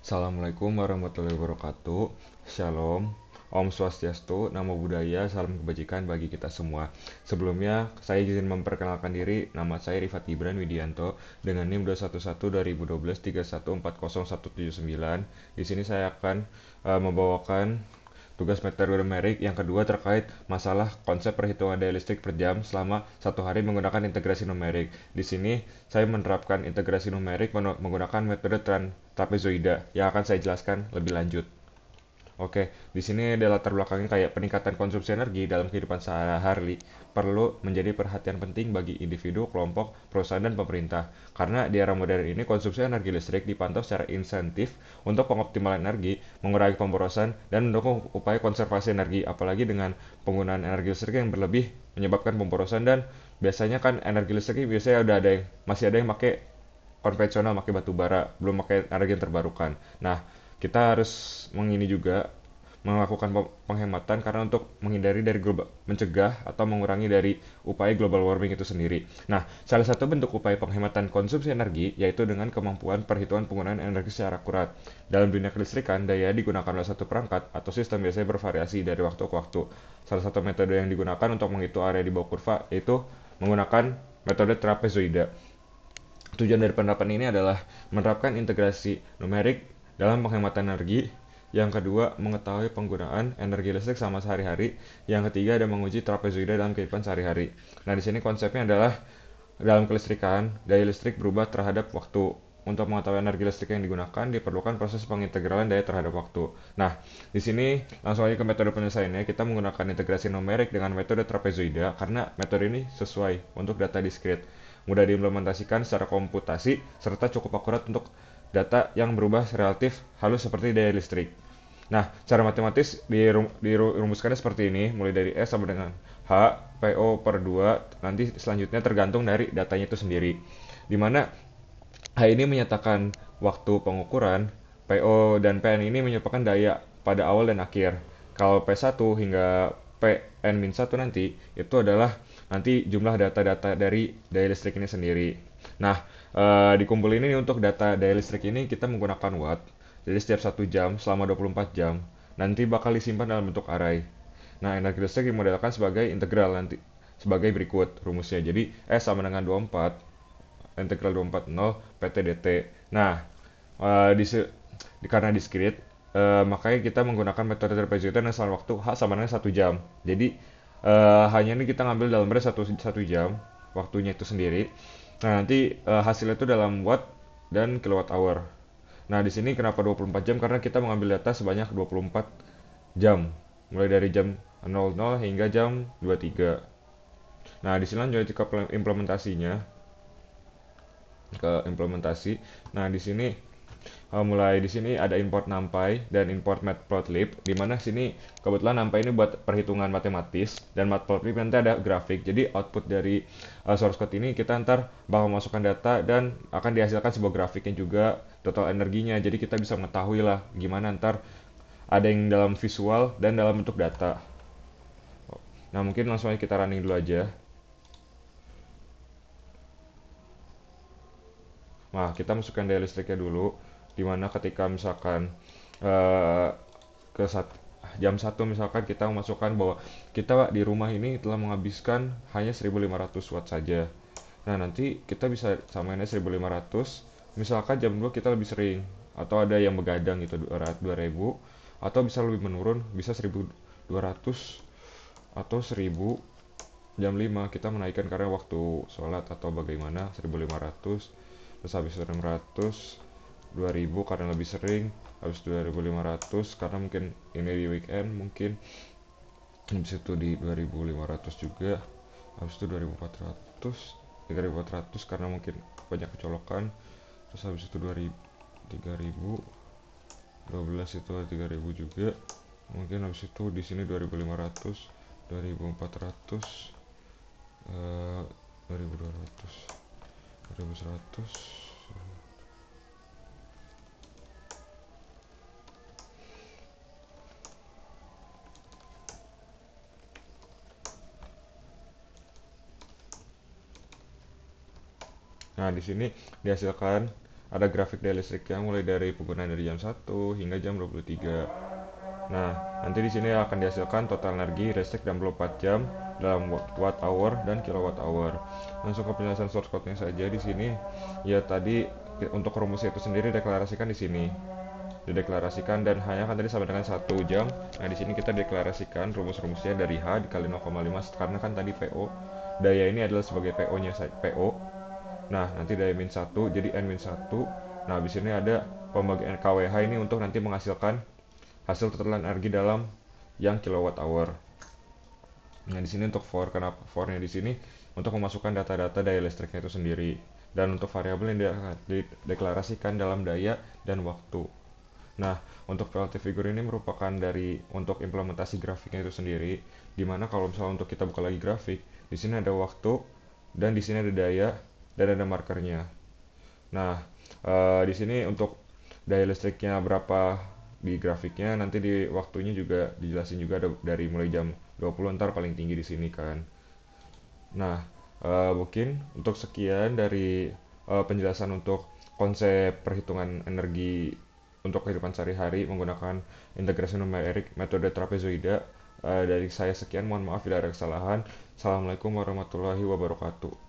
Assalamualaikum warahmatullahi wabarakatuh. Shalom. Om Swastiastu, Namo Buddhaya, salam kebajikan bagi kita semua. Sebelumnya, saya izin memperkenalkan diri. Nama saya Rifat Gibran Widianto dengan NIM 211-2012-3140179. Di sini saya akan membawakan tugas metode numerik yang kedua terkait masalah konsep perhitungan daya listrik per jam selama satu hari menggunakan integrasi numerik. Di sini saya menerapkan integrasi numerik menggunakan metode trapezoida yang akan saya jelaskan lebih lanjut. Oke, di sini ada latar belakangnya kayak peningkatan konsumsi energi dalam kehidupan sehari-hari perlu menjadi perhatian penting bagi individu, kelompok, perusahaan, dan pemerintah. Karena di era modern ini konsumsi energi listrik dipantau secara insentif untuk pengoptimalan energi, mengurangi pemborosan, dan mendukung upaya konservasi energi, apalagi dengan penggunaan energi listrik yang berlebih menyebabkan pemborosan dan biasanya kan energi listrik ini biasanya udah ada yang masih ada yang pakai konvensional pakai batu bara, belum pakai energi yang terbarukan. Nah, kita harus mengini juga melakukan penghematan karena untuk menghindari dari mencegah atau mengurangi dari upaya global warming itu sendiri. Nah, salah satu bentuk upaya penghematan konsumsi energi yaitu dengan kemampuan perhitungan penggunaan energi secara akurat. Dalam dunia kelistrikan, daya digunakan oleh satu perangkat atau sistem biasanya bervariasi dari waktu ke waktu. Salah satu metode yang digunakan untuk menghitung area di bawah kurva yaitu menggunakan metode trapezoida. Tujuan dari penerapan ini adalah menerapkan integrasi numerik dalam penghematan energi. Yang kedua, mengetahui penggunaan energi listrik sama sehari-hari. Yang ketiga, ada menguji trapezoida dalam kehidupan sehari-hari. Nah, di sini konsepnya adalah dalam kelistrikan, daya listrik berubah terhadap waktu. Untuk mengetahui energi listrik yang digunakan, diperlukan proses pengintegralan daya terhadap waktu. Nah, di sini langsung aja ke metode penyelesaiannya. Kita menggunakan integrasi numerik dengan metode trapezoida karena metode ini sesuai untuk data diskrit, mudah diimplementasikan secara komputasi, serta cukup akurat untuk data yang berubah relatif halus seperti daya listrik. Nah, cara matematis dirumuskannya seperti ini, mulai dari S sama dengan H, PO per 2, nanti selanjutnya tergantung dari datanya itu sendiri. Di mana H ini menyatakan waktu pengukuran, PO dan PN ini menyebabkan daya pada awal dan akhir. Kalau P1 hingga Pn-1 nanti, itu adalah nanti jumlah data-data dari daya listrik ini sendiri. Nah, dikumpulin ini untuk data daya listrik ini kita menggunakan watt. Jadi setiap 1 jam selama 24 jam nanti bakal disimpan dalam bentuk array. Nah, energi listrik dimodelkan sebagai integral nanti sebagai berikut rumusnya. Jadi S sama dengan 24 integral 240 PT dt. Nah, eh, di, karena diskrit, makanya kita menggunakan metode trapezoidal yang selang waktu H sama dengan 1 jam. Jadi hanya ini kita ngambil dalam range satu jam waktunya itu sendiri. Nah, nanti hasilnya itu dalam watt dan kilowatt hour. Nah, di sini kenapa 24 jam? Karena kita mengambil data sebanyak 24 jam. Mulai dari jam 00 hingga jam 23. Nah, di sini lanjut ke implementasinya, ke implementasi. Nah, di sini mulai di sini ada import NumPy dan import Matplotlib, di mana sini kebetulan NumPy ini buat perhitungan matematis dan Matplotlib nanti ada grafik. Jadi output dari source code ini kita ntar bakal masukkan data dan akan dihasilkan sebuah grafiknya juga total energinya. Jadi kita bisa mengetahui lah gimana ntar ada yang dalam visual dan dalam bentuk data. Nah, mungkin langsung aja kita running dulu aja. Nah, kita masukkan daya listriknya dulu, dimana ketika misalkan eh, ke jam 1 misalkan kita memasukkan bahwa kita di rumah ini telah menghabiskan hanya 1500 watt saja. Nah, nanti kita bisa samainnya 1500, misalkan jam 2 kita lebih sering, atau ada yang begadang gitu 2000, atau bisa lebih menurun, bisa 1200 atau 1000. Jam 5 kita menaikkan karena waktu sholat atau bagaimana 1500, terus habis 600, 2000 karena lebih sering, habis 2500 karena mungkin ini di weekend, mungkin habis itu di 2500 juga, habis itu 2400, 3400 karena mungkin banyak kecolokan, terus habis itu 2000, 3000, 12 itu 3000 juga, mungkin habis itu di sini 2500, 2400, 2200, 2100. Nah, di sini dihasilkan ada grafik daya listriknya mulai dari penggunaan dari jam 1 hingga jam 23. Nah, nanti di sini akan dihasilkan total energi listrik dalam 24 jam dalam watt hour dan kilowatt hour. Langsung ke penjelasan source code-nya saja di sini. Ya tadi untuk rumusnya itu sendiri deklarasikan di sini. Dideklarasikan dan hanya kan tadi sama dengan 1 jam. Nah, di sini kita deklarasikan rumus-rumusnya dari H dikali 0,5 karena kan tadi PO. Daya ini adalah sebagai PO-nya PO. Nah, nanti daya min 1 jadi N min 1. Nah, di sini ada pembagian KWH ini untuk nanti menghasilkan hasil total energi dalam yang kilowatt hour. Nah, di sini untuk for, kenapa for-nya di sini untuk memasukkan data-data daya listriknya itu sendiri dan untuk variabel yang dideklarasikan dalam daya dan waktu. Nah, untuk PLT figure ini merupakan dari untuk implementasi grafiknya itu sendiri, di mana kalau misalnya untuk kita buka lagi grafik, di sini ada waktu dan di sini ada daya dan ada markernya. Nah, di sini untuk daya listriknya berapa di grafiknya, nanti di waktunya juga dijelasin juga ada dari mulai jam 20 ntar paling tinggi di sini kan. Nah, mungkin untuk sekian dari penjelasan untuk konsep perhitungan energi untuk kehidupan sehari-hari menggunakan integrasi numerik metode trapezoida. Dari saya sekian, mohon maaf bila ada kesalahan. Assalamualaikum warahmatullahi wabarakatuh.